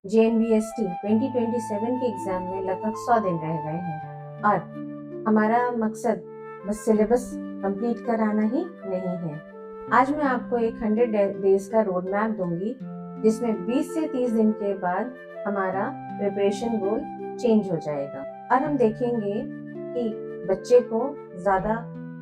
JNVST 2027 के exam में लगभग 100 दिन रह गए हैं और हमारा मकसद बस सिलेबस कंप्लीट कराना ही नहीं है। आज मैं आपको एक 100 डेज का रोड मैप दूंगी जिसमें 20 से 30 दिन के बाद हमारा प्रिपरेशन गोल चेंज हो जाएगा और हम देखेंगे कि बच्चे को ज़्यादा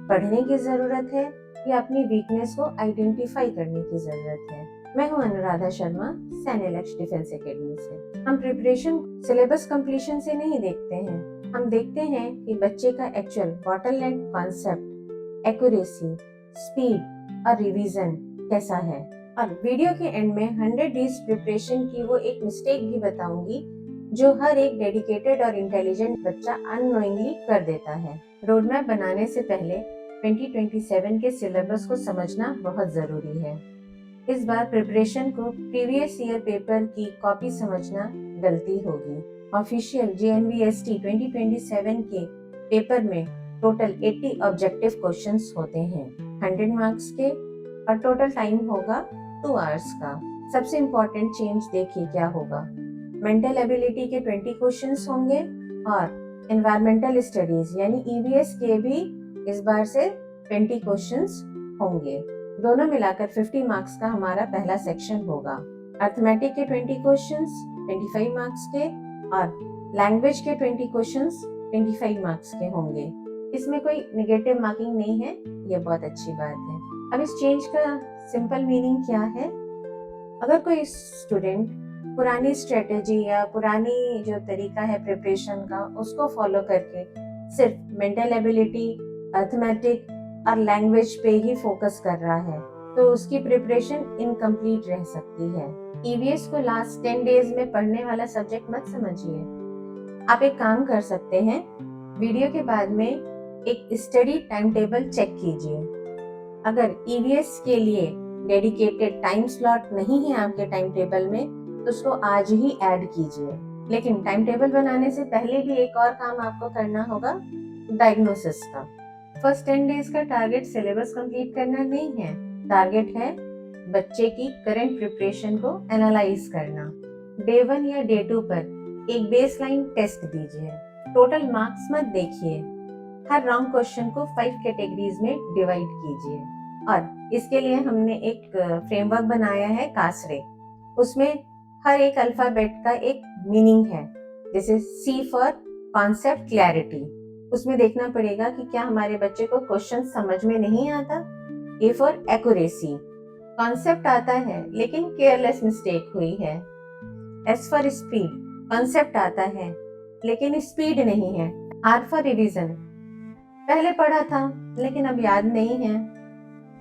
पढ़ने की ज़रूरत है या अपनी वीकनेस को आइडेंटिफाई करने की ज़रूरत है। मैं हूं अनुराधा शर्मा, सैनिक डिफेंस एकेडमी से। हम प्रिपरेशन सिलेबस कंप्लीशन से नहीं देखते हैं, हम देखते हैं कि बच्चे का actual bottleneck concept, accuracy, speed और रिवीजन कैसा है। और वीडियो के एंड में 100 डेज प्रिपरेशन की वो एक मिस्टेक भी बताऊंगी जो हर एक डेडिकेटेड और इंटेलिजेंट बच्चा अननोइंगली कर देता है। रोड मैप बनाने से पहले 2027 के सिलेबस को समझना बहुत जरूरी है। इस बार प्रिपरेशन को प्रीवियस ईयर पेपर की कॉपी समझना गलती होगी। ऑफिशियल JNVST 2027 के पेपर में टोटल 80 ऑब्जेक्टिव क्वेश्चंस होते हैं 100 मार्क्स के और टोटल टाइम होगा 2 आवर्स का। सबसे इम्पोर्टेंट चेंज देखिए क्या होगा। मेंटल एबिलिटी के 20 क्वेश्चंस होंगे और एनवायरमेंटल स्टडीज यानी EVS के भी इस बार से 20 क्वेश्चंस होंगे। दोनों मिलाकर 50 मार्क्स का हमारा पहला सेक्शन होगा। अर्थमेटिक के 20 क्वेश्चंस 25 मार्क्स के और लैंग्वेज के 20 क्वेश्चंस 25 मार्क्स के होंगे। इसमें कोई नेगेटिव मार्किंग नहीं है, ये बहुत अच्छी बात है। अब इस चेंज का सिंपल मीनिंग क्या है? अगर कोई स्टूडेंट पुरानी स्ट्रेटेजी या पुरानी जो तरीका है प्रिपरेशन का उसको फॉलो करके सिर्फ मेंटल एबिलिटी, अर्थमेटिक और लैंग्वेज पे ही फोकस कर रहा है तो उसकी प्रिपरेशन इनकम्प्लीट रह सकती है। EVS को लास्ट 10 डेज में पढ़ने वाला सब्जेक्ट मत समझिए। आप एक काम कर सकते हैं, वीडियो के बाद में एक स्टडी टाइम टेबल चेक कीजिए। अगर EVS के लिए डेडिकेटेड टाइम स्लॉट नहीं है आपके टाइम टेबल में तो उसको आज ही ऐड कीजिए। लेकिन टाइम टेबल बनाने से पहले भी एक और काम आपको करना होगा, डायग्नोसिस का। फर्स्ट 10 डेज का टारगेट सिलेबस कंप्लीट करना नहीं है, टारगेट है बच्चे की करंट प्रिपरेशन को एनालाइज करना। डे 1 या डे 2 पर एक बेसलाइन टेस्ट दीजिए। टोटल मार्क्स मत देखिए, हर रॉन्ग क्वेश्चन को 5 कैटेगरीज में डिवाइड कीजिए। और इसके लिए हमने एक फ्रेमवर्क बनाया है कासरे। उसमें हर एक अल्फाबेट का एक मीनिंग है, जैसे C फॉर कॉन्सेप्ट क्लैरिटी। उसमें देखना पड़ेगा कि क्या हमारे बच्चे को क्वेश्चन समझ में नहीं आता। A फॉर एक्यूरेसी, कॉन्सेप्ट आता है लेकिन केयरलेस मिस्टेक हुई है। S फॉर स्पीड, कॉन्सेप्ट आता है लेकिन स्पीड नहीं है। R फॉर रिवीजन, पहले पढ़ा था लेकिन अब याद नहीं है।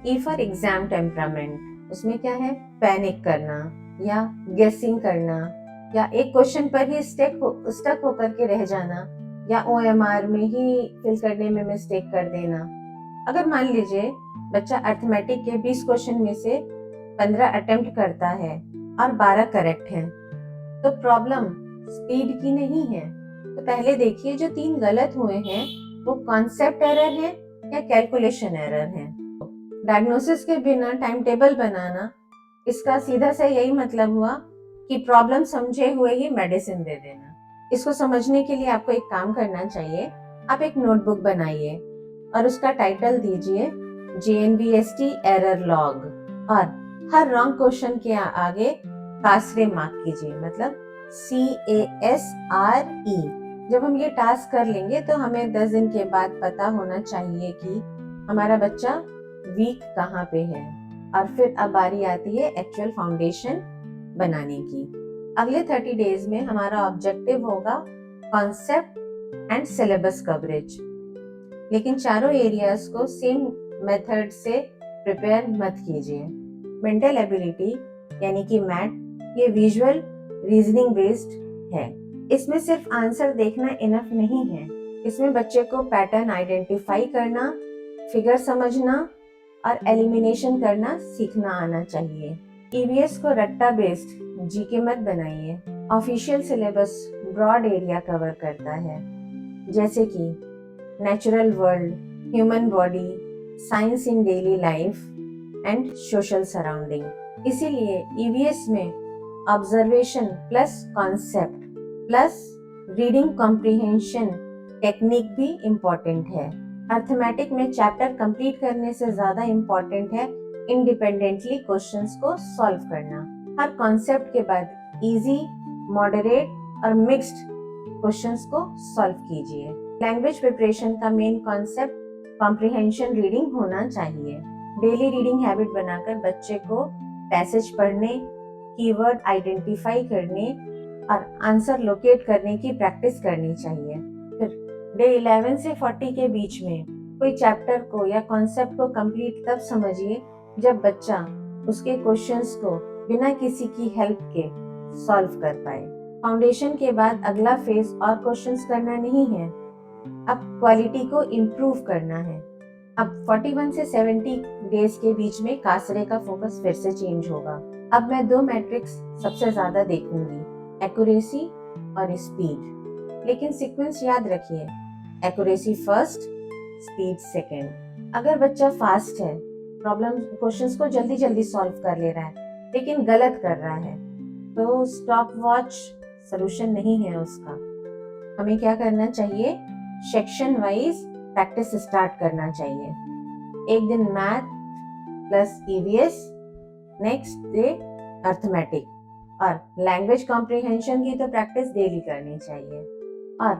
E फॉर एग्जाम टेम्परामेंट, उसमें क्या है, पैनिक करना या गेसिंग करना या एक क्वेश्चन पर ही स्टक होकर के रह जाना या OMR में ही फिल करने में मिस्टेक कर देना। अगर मान लीजिए बच्चा अर्थमेटिक के 20 क्वेश्चन में से 15 अटेम्प्ट करता है और 12 करेक्ट हैं, तो प्रॉब्लम स्पीड की नहीं है। तो पहले देखिए जो 3 गलत हुए हैं वो कॉन्सेप्ट एरर है या कैलकुलेशन एरर है। डायग्नोसिस के बिना टाइम टेबल बनाना, इसका सीधा सा यही मतलब हुआ कि प्रॉब्लम समझे हुए ही मेडिसिन दे देना। इसको समझने के लिए आपको एक काम करना चाहिए, आप एक नोटबुक बनाइए और उसका टाइटल दीजिए JNVST एरर लॉग और हर रॉन्ग क्वेश्चन के आगे कासरे मार्क कीजिए, मतलब CASRE। जब हम ये टास्क कर लेंगे तो हमें 10 दिन के बाद पता होना चाहिए कि हमारा बच्चा वीक कहाँ पे है। और फिर अब बारी आती है एक्चुअल फाउंडेशन बनाने की। अगले 30 डेज में हमारा ऑब्जेक्टिव होगा कॉन्सेप्ट एंड सिलेबस कवरेज। लेकिन चारों एरियाज को सेम मेथड से प्रिपेयर मत कीजिए। मेंटल एबिलिटी यानी कि मैथ, ये विजुअल रीजनिंग बेस्ड है। इसमें सिर्फ आंसर देखना इनफ नहीं है, इसमें बच्चे को पैटर्न आइडेंटिफाई करना, फिगर समझना और एलिमिनेशन करना सीखना आना चाहिए। EVS को रट्टा बेस्ड GK मत बनाइए। Official syllabus broad area cover करता है, जैसे कि natural world, human body, science in daily life and social surrounding. इसीलिए EVS में observation plus concept plus reading comprehension technique भी इम्पोर्टेंट है। अर्थमेटिक में चैप्टर कंप्लीट करने से ज्यादा इम्पोर्टेंट है इंडिपेंडेंटली क्वेश्चंस को सॉल्व करना। हर कॉन्सेप्ट के बाद इजी, मॉडरेट और मिक्स्ड क्वेश्चंस को सॉल्व कीजिए। लैंग्वेज प्रिपरेशन का मेन कॉन्सेप्ट कॉम्प्रिहेंशन रीडिंग होना चाहिए। डेली रीडिंग हैबिट बनाकर बच्चे को पैसेज पढ़ने, कीवर्ड आइडेंटिफाई करने और आंसर लोकेट करने की प्रैक्टिस करनी चाहिए। फिर डे 11 से 40 के बीच में कोई चैप्टर को या कॉन्सेप्ट को कंप्लीट तब समझिए जब बच्चा उसके क्वेश्चंस को बिना किसी की हेल्प के सॉल्व कर पाए। फाउंडेशन के बाद अगला फेज और क्वेश्चंस करना नहीं है, अब क्वालिटी को इम्प्रूव करना है। अब 41 से 70 डेज के बीच में कासरे का फोकस फिर से चेंज होगा। अब मैं 2 मैट्रिक्स सबसे ज्यादा देखूंगी, एक्यूरेसी और स्पीड। लेकिन सीक्वेंस याद रखिए, एक्यूरेसी फर्स्ट, स्पीड सेकंड। अगर बच्चा फास्ट है, प्रॉब्लम क्वेश्चंस को जल्दी जल्दी सॉल्व कर ले रहा है लेकिन गलत कर रहा है, तो स्टॉप वॉच सोल्यूशन नहीं है उसका। हमें क्या करना चाहिए, सेक्शन वाइज प्रैक्टिस स्टार्ट करना चाहिए। एक दिन math plus EVS, next day arithmetic और लैंग्वेज कॉम्प्रिहेंशन की तो प्रैक्टिस डेली करनी चाहिए। और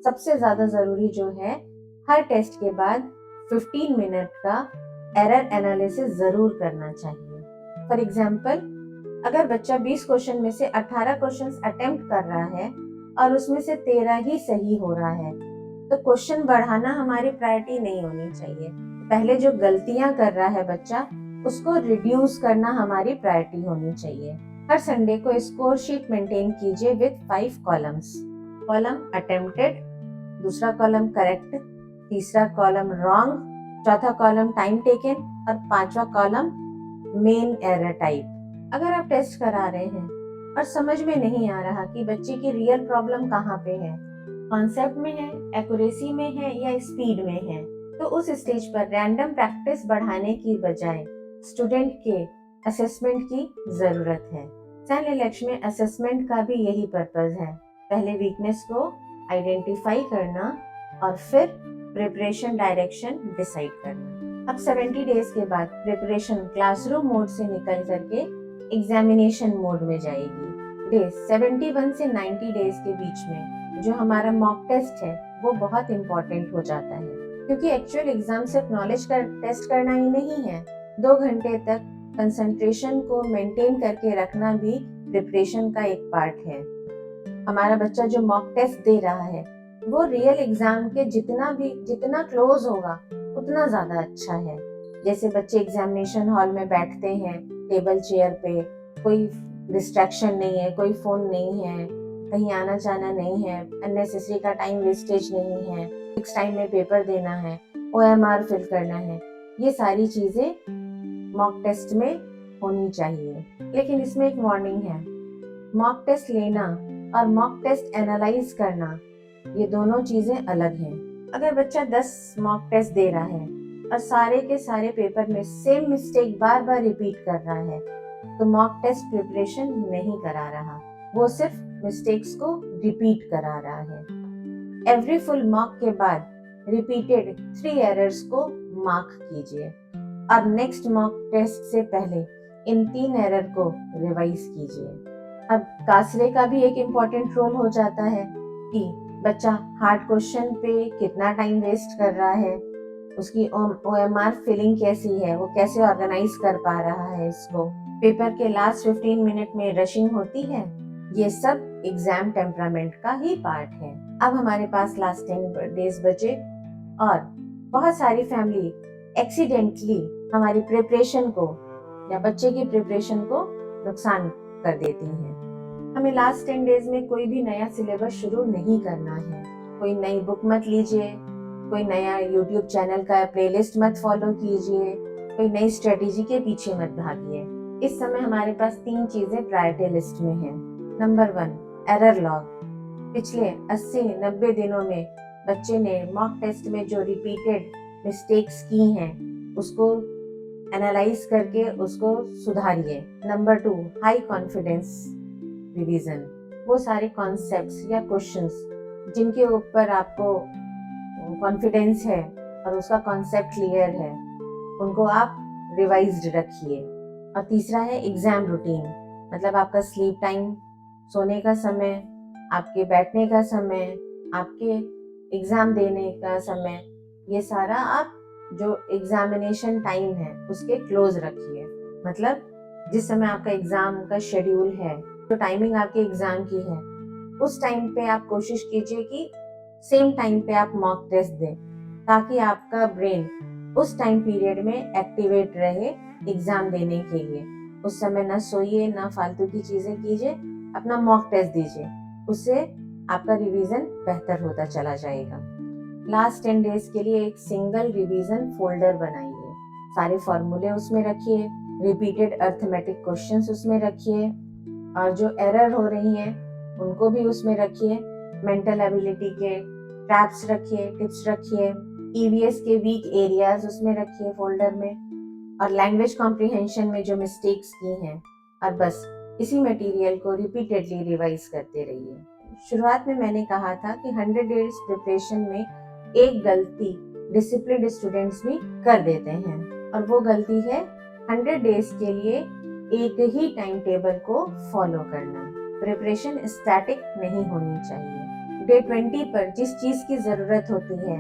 सबसे ज्यादा जरूरी जो है, हर टेस्ट के बाद 15 मिनट का एरर एनालिसिस जरूर करना चाहिए। फॉर एग्जाम्पल, अगर बच्चा 20 क्वेश्चन में से 18 क्वेश्चंस अटेम्प्ट कर रहा है और उसमें से 13 ही सही हो रहा है, तो क्वेश्चन बढ़ाना हमारी प्रायोरिटी नहीं होनी चाहिए। पहले जो गलतियां कर रहा है बच्चा, उसको रिड्यूस करना हमारी प्रायोरिटी होनी चाहिए। हर संडे को स्कोर शीट मेंटेन कीजिए विद 5 कॉलम्स। कॉलम अटेम्प्टेड, दूसरा कॉलम करेक्ट, तीसरा कॉलम रॉन्ग, चौथा कॉलम टाइम टेकन और 5वां कॉलम मेन एरर टाइप। अगर आप टेस्ट करा रहे हैं और समझ में नहीं आ रहा कि बच्चे की रियल प्रॉब्लम कहाँ पे है, कॉन्सेप्ट में है, एक्यूरेसी में है या स्पीड में है, तो उस स्टेज पर रैंडम प्रैक्टिस बढ़ाने की बजाय स्टूडेंट के असेसमेंट की जरूरत है। SEN-ELECT में असेसमेंट का भी यही पर्पस है, पहले वीकनेस को आइडेंटिफाई करना और फिर प्रिपरेशन डायरेक्शन डिसाइड करना। अब 70 डेज के बाद प्रिपरेशन क्लासरूम मोड से निकल करके एग्जामिनेशन मोड में जाएगी। डे 71 से 90 डेज के बीच में जो हमारा मॉक टेस्ट है वो बहुत इम्पोर्टेंट हो जाता है, क्योंकि एक्चुअल एग्जाम सिर्फ नॉलेज का टेस्ट करना ही नहीं है। 2 घंटे तक कंसंट्रेशन को मेंटेन करके रखना भी प्रिपरेशन का एक पार्ट है। हमारा बच्चा जो मॉक टेस्ट दे रहा है वो रियल एग्जाम के जितना क्लोज होगा उतना ज्यादा अच्छा है। जैसे बच्चे एग्जामिनेशन हॉल में बैठते हैं टेबल चेयर पे, कोई डिस्ट्रैक्शन नहीं है, कोई फोन नहीं है, कहीं आना जाना नहीं है, अननेसेसरी का टाइम वेस्टेज नहीं है, फिक्स टाइम में पेपर देना है, OMR फिल करना है, ये सारी चीजें मॉक टेस्ट में होनी चाहिए। लेकिन इसमें एक वार्निंग है, मॉक टेस्ट लेना और मॉक टेस्ट एनालाइज करना ये दोनों चीजें अलग हैं। अगर बच्चा 10 मॉक टेस्ट दे रहा है और सारे के सारे पेपर में सेम मिस्टेक बार बार रिपीट कर रहा है, तो मॉक टेस्ट प्रिपरेशन नहीं करा रहा, वो सिर्फ मिस्टेक्स को रिपीट करा रहा है। एवरी फुल मॉक के बाद रिपीटेड 3 एरर्स को मार्क कीजिए। अब नेक्स्ट मॉक टेस्ट से पहले इन 3 एरर को रिवाइज कीजिए। अब कासरे का भी एक इम्पोर्टेंट रोल हो जाता है कि बच्चा हार्ड क्वेश्चन पे कितना टाइम वेस्ट कर रहा है, उसकी OMR फिलिंग कैसी है, वो कैसे ऑर्गेनाइज कर पा रहा है इसको, पेपर के लास्ट 15 मिनट में रशिंग होती है, ये सब एग्जाम टेम्परामेंट का ही पार्ट है। अब हमारे पास लास्ट 10 डेज बचे और बहुत सारी फैमिली एक्सीडेंटली हमारी प्रिपरेशन को या बच्चे की प्रिपरेशन को नुकसान कर देती है। हमें लास्ट 10 डेज में कोई भी नया सिलेबस शुरू नहीं करना है। कोई नई बुक मत लीजिए, कोई नया YouTube चैनल का प्लेलिस्ट मत फॉलो कीजिए, कोई नई स्ट्रेटेजी के पीछे मत भागिए। इस समय हमारे पास 3 चीजें प्रायोरिटी लिस्ट में हैं। Number 1, error log. पिछले 80-90 दिनों में बच्चे ने मॉक टेस्ट में जो रिपीटेड मिस्टेक्स की हैं उसको एनालाइज करके उसको सुधारिए। Number 2, high confidence revision. वो सारे कॉन्सेप्ट्स या क्वेश्चंस जिनके ऊपर आपको कॉन्फिडेंस है और उसका कॉन्सेप्ट क्लियर है, उनको आप रिवाइज्ड रखिए। और तीसरा है एग्जाम रूटीन, मतलब आपका स्लीप टाइम, सोने का समय, आपके बैठने का समय, आपके एग्जाम देने का समय, ये सारा आप जो एग्जामिनेशन टाइम है उसके क्लोज रखिए। मतलब जिस समय आपका एग्जाम का शेड्यूल है, जो टाइमिंग आपके एग्जाम की है, उस टाइम पे आप कोशिश कीजिए कि सेम टाइम पे आप मॉक टेस्ट दें, ताकि आपका ब्रेन उस टाइम पीरियड में एक्टिवेट रहे एग्जाम देने के लिए। उस समय ना सोइए, ना फालतू की चीजें कीजिए, अपना मॉक टेस्ट दीजिए। उससे आपका रिवीजन बेहतर होता चला जाएगा। लास्ट 10 डेज के लिए एक सिंगल रिवीजन फोल्डर बनाइए। सारे फॉर्मूले उसमें रखिए, रिपीटेड अर्थमेटिक क्वेश्चंस उसमें रखिए, और जो एरर हो रही हैं उनको भी उसमें रखिए। मेंटल एबिलिटी के ट्रैप्स रखिए, टिप्स रखिए, ईवीएस के वीक एरियाज उसमें रखिए फोल्डर में, और लैंग्वेज कॉम्प्रिहेंशन में जो मिस्टेक्स की हैं। और बस इसी मटेरियल को रिपीटेडली रिवाइज करते रहिए। शुरुआत में मैंने कहा था कि 100 डेज प्रिपरेशन में एक गलती डिसिप्लिन्ड स्टूडेंट्स भी कर देते हैं, और वो गलती है 100 डेज के लिए एक ही टाइम टेबल को फॉलो करना। प्रिपरेशन स्टैटिक नहीं होनी चाहिए। डे 20 पर जिस चीज की जरूरत होती है,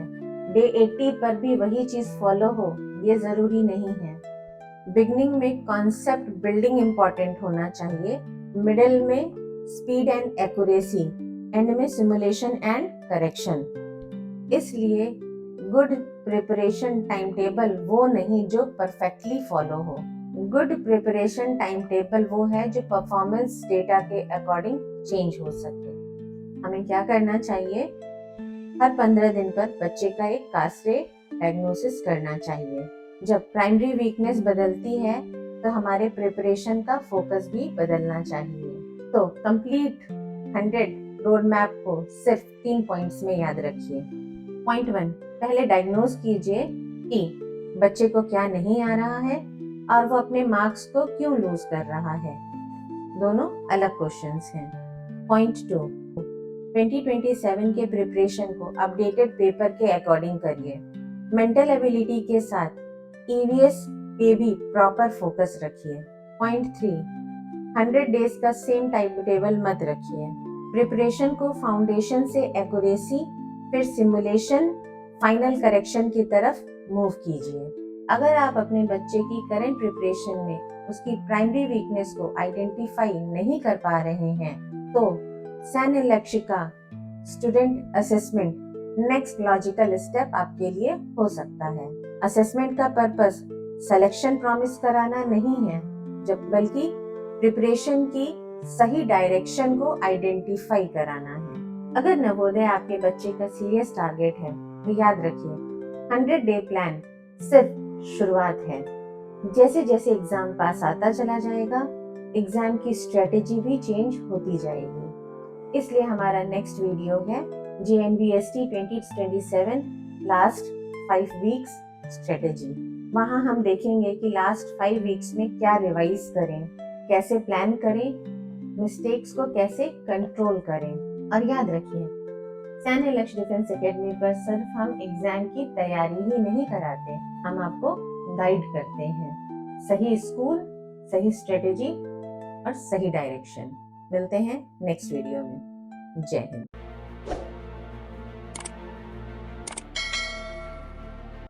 डे 80 पर भी वही चीज फॉलो हो, ये जरूरी नहीं है। बिगनिंग में कॉन्सेप्ट बिल्डिंग इंपॉर्टेंट होना चाहिए, मिडिल में स्पीड एंड एक्यूरेसी, एंड में सिमुलेशन एंड करेक्शन। इसलिए गुड प्रिपरेशन टाइम टेबल वो नहीं जो परफेक्टली फॉलो हो। गुड प्रिपरेशन टाइम टेबल वो है जो परफॉर्मेंस डेटा के अकॉर्डिंग चेंज हो सके। हमें क्या करना चाहिए? हर 15 दिन पर बच्चे का एक कास्रे डायग्नोसिस करना चाहिए। जब प्राइमरी वीकनेस बदलती है तो हमारे प्रिपरेशन का फोकस भी बदलना चाहिए। तो कंप्लीट 100 रोड मैप को सिर्फ 3 पॉइंट्स में याद रखिए। पॉइंट 1, पहले डायग्नोज कीजिए कि बच्चे को क्या नहीं आ रहा है और वो अपने मार्क्स को क्यों लूज कर रहा है। दोनों अलग क्वेश्चंस हैं। पॉइंट 2, 2027 के प्रिपरेशन को अपडेटेड पेपर के अकॉर्डिंग करिए। मेंटल एबिलिटी के साथ ईवीएस पे भी प्रॉपर फोकस रखिए। पॉइंट 3, 100 डेज का सेम टाइम टेबल मत रखिए। प्रिपरेशन को फाउंडेशन से एक्यूरेसी, फिर सिमुलेशन, फाइनल करेक्शन की तरफ मूव कीजिए। अगर आप अपने बच्चे की करंट प्रिपरेशन में उसकी प्राइमरी वीकनेस को आइडेंटिफाई नहीं कर पा रहे हैं, तो सैन्य लक्ष्य का student assessment next logical step आपके लिए हो सकता है। असेसमेंट का पर्पस सिलेक्शन प्रॉमिस कराना नहीं है, जब बल्कि प्रिपरेशन की सही डायरेक्शन को आइडेंटिफाई कराना है। अगर नवोदय आपके बच्चे का सीरियस टारगेट है तो याद रखिए 100 डे प्लान सिर्फ शुरुआत है। जैसे जैसे एग्जाम पास आता चला जाएगा, एग्जाम की स्ट्रेटेजी भी चेंज होती जाएगी। इसलिए हमारा नेक्स्ट वीडियो है JNBST 2027 लास्ट 5 वीक्स स्ट्रेटेजी। वहाँ हम देखेंगे कि लास्ट 5 वीक्स में क्या रिवाइज करें, कैसे प्लान करें, मिस्टेक्स को कैसे कंट्रोल करें। और याद रखिए, सैन्य लक्ष्य डिफेंस एकेडमी पर सिर्फ हम एग्जाम की तैयारी ही नहीं कराते, हम आपको गाइड करते हैं। सही स्कूल, सही स्ट्रेटेजी और सही डायरेक्शन। मिलते हैं नेक्स्ट वीडियो में। जय हिंद।